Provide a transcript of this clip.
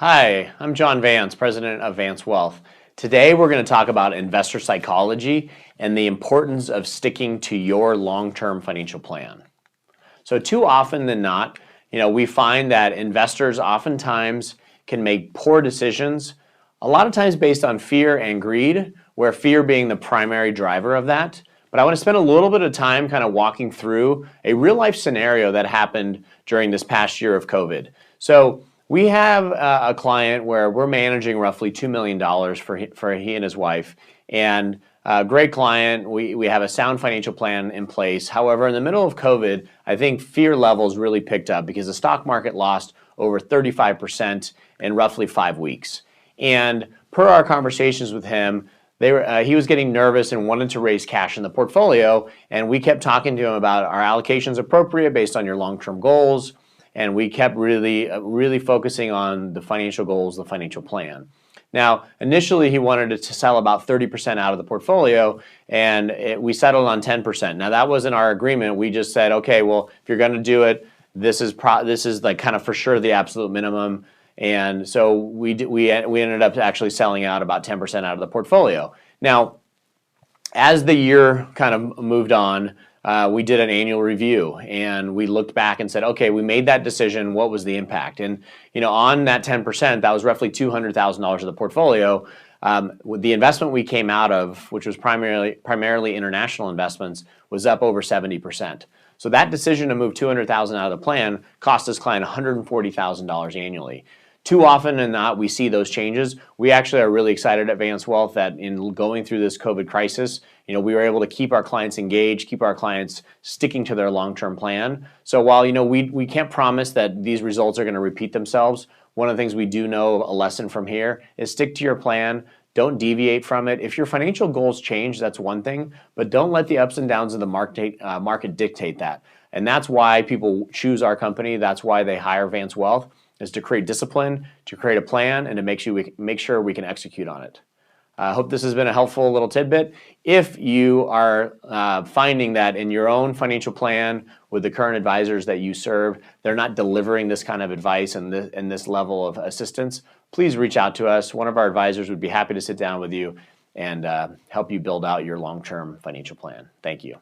Hi, I'm John Vance, president of Vance Wealth. Today we're going to talk about investor psychology and the importance of sticking to your long-term financial plan. So too often than not, we find that investors oftentimes can make poor decisions, a lot of times based on fear and greed, where fear being the primary driver of that. But I want to spend a little bit of time kind of walking through a real life scenario that happened during this past year of COVID. So we have a client where we're managing roughly $2 million for he and his wife, and a great client. We have a sound financial plan in place. However, in the middle of COVID, I think fear levels really picked up because the stock market lost over 35% in roughly 5 weeks. And per our conversations with him, he was getting nervous and wanted to raise cash in the portfolio, and we kept talking to him about our allocations appropriate based on your long-term goals. And we kept really focusing on the financial goals, the financial plan. Now, initially, he wanted to sell about 30% out of the portfolio, and we settled on 10%. Now, that wasn't our agreement. We just said, okay, well, if you're going to do it, this is like kind of for sure the absolute minimum. And so we ended up actually selling out about 10% out of the portfolio. Now, as the year kind of moved on, we did an annual review and we looked back and said, okay, we made that decision. What was the impact? And on that 10%, that was roughly $200,000 of the portfolio. The investment we came out of, which was primarily international investments, was up over 70%. So that decision to move $200,000 out of the plan cost this client $140,000 annually. Too often than not, we see those changes. We actually are really excited at Vance Wealth that in going through this COVID crisis, we were able to keep our clients engaged, keep our clients sticking to their long-term plan. So while we can't promise that these results are going to repeat themselves, one of the things we do know, a lesson from here, is stick to your plan. Don't deviate from it. If your financial goals change, that's one thing, but don't let the ups and downs of the market dictate that. And that's why people choose our company. That's why they hire Vance Wealth, is to create discipline, to create a plan, and to make sure we can execute on it. I hope this has been a helpful little tidbit. If you are finding that in your own financial plan with the current advisors that you serve, they're not delivering this kind of advice and this level of assistance, please reach out to us. One of our advisors would be happy to sit down with you and help you build out your long-term financial plan. Thank you.